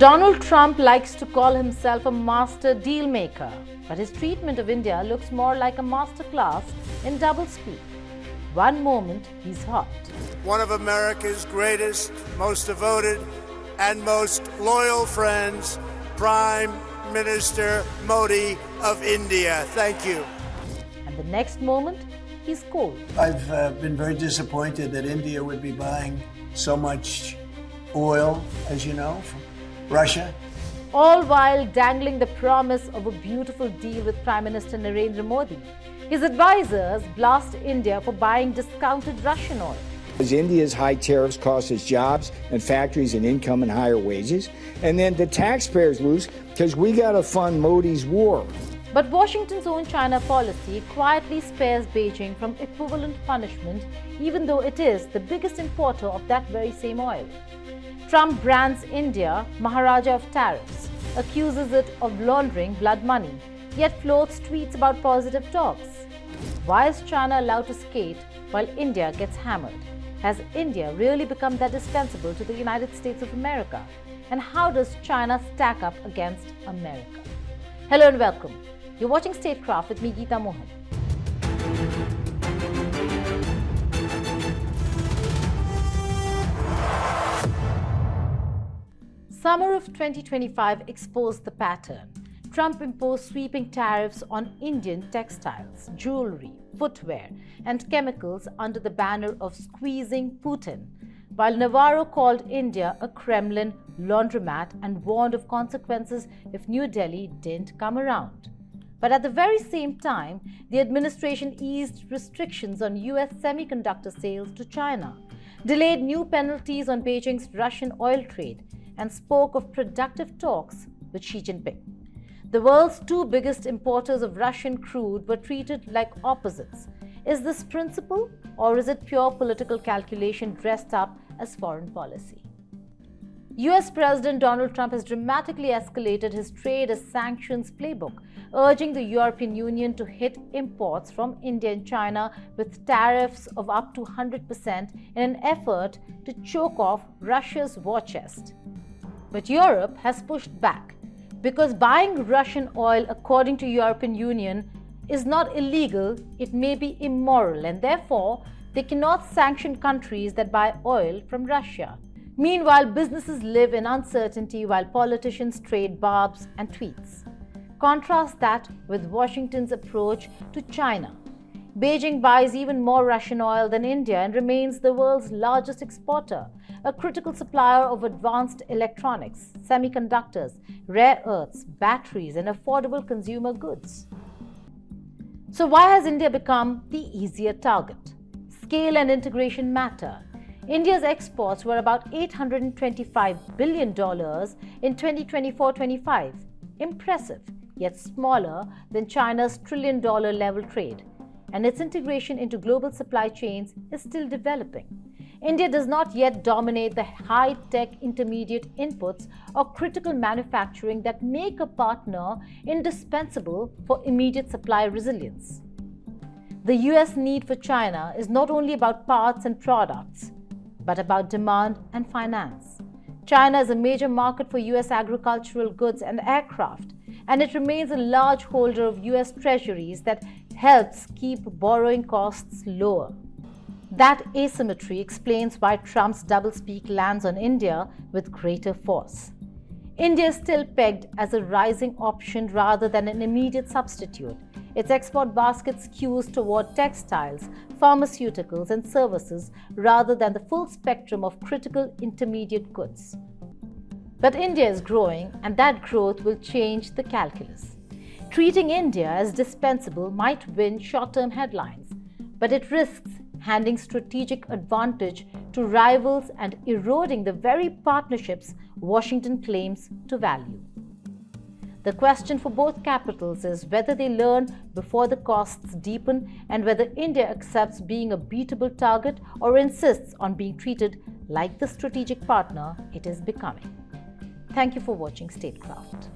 Donald Trump likes to call himself a master deal maker, but his treatment of India looks more like a masterclass in doublespeak. One moment he's hot. One of America's greatest, most devoted, and most loyal friends, Prime Minister Modi of India. Thank you. And the next moment, he's cold. I've been very disappointed that India would be buying so much oil, as you know, from Russia. All while dangling the promise of a beautiful deal with Prime Minister Narendra Modi. His advisors blast India for buying discounted Russian oil. Because India's high tariffs cost us jobs and factories and income and higher wages. And then the taxpayers lose because we got to fund Modi's war. But Washington's own China policy quietly spares Beijing from equivalent punishment, even though it is the biggest importer of that very same oil. Trump brands India Maharaja of tariffs, accuses it of laundering blood money, yet floats tweets about positive talks. Why is China allowed to skate while India gets hammered? Has India really become that dispensable to the United States of America? And how does China stack up against America? Hello and welcome. You're watching Statecraft with me, Geeta Mohan. Summer of 2025 exposed the pattern. Trump imposed sweeping tariffs on Indian textiles, jewelry, footwear, and chemicals under the banner of squeezing Putin, while Navarro called India a Kremlin laundromat and warned of consequences if New Delhi didn't come around. But at the very same time, the administration eased restrictions on US semiconductor sales to China, delayed new penalties on Beijing's Russian oil trade, and spoke of productive talks with Xi Jinping. The world's two biggest importers of Russian crude were treated like opposites. Is this principle, or is it pure political calculation dressed up as foreign policy? US President Donald Trump has dramatically escalated his trade as sanctions playbook, urging the European Union to hit imports from India and China with tariffs of up to 100% in an effort to choke off Russia's war chest. But Europe has pushed back, because buying Russian oil, according to European Union, is not illegal, it may be immoral, and therefore they cannot sanction countries that buy oil from Russia. Meanwhile, businesses live in uncertainty while politicians trade barbs and tweets. Contrast that with Washington's approach to China. Beijing buys even more Russian oil than India and remains the world's largest exporter, a critical supplier of advanced electronics, semiconductors, rare earths, batteries, and affordable consumer goods. So why has India become the easier target? Scale and integration matter. India's exports were about $825 billion in 2024-25. Impressive, yet smaller than China's trillion-dollar level trade. And its integration into global supply chains is still developing. India does not yet dominate the high-tech intermediate inputs or critical manufacturing that make a partner indispensable for immediate supply resilience. The US need for China is not only about parts and products, but about demand and finance. China is a major market for US agricultural goods and aircraft, and it remains a large holder of US treasuries that helps keep borrowing costs lower. That asymmetry explains why Trump's doublespeak lands on India with greater force. India is still pegged as a rising option rather than an immediate substitute. Its export basket skews toward textiles, pharmaceuticals, and services rather than the full spectrum of critical intermediate goods. But India is growing, and that growth will change the calculus. Treating India as dispensable might win short-term headlines, but it risks handing strategic advantage to rivals and eroding the very partnerships Washington claims to value. The question for both capitals is whether they learn before the costs deepen and whether India accepts being a beatable target or insists on being treated like the strategic partner it is becoming. Thank you for watching Statecraft.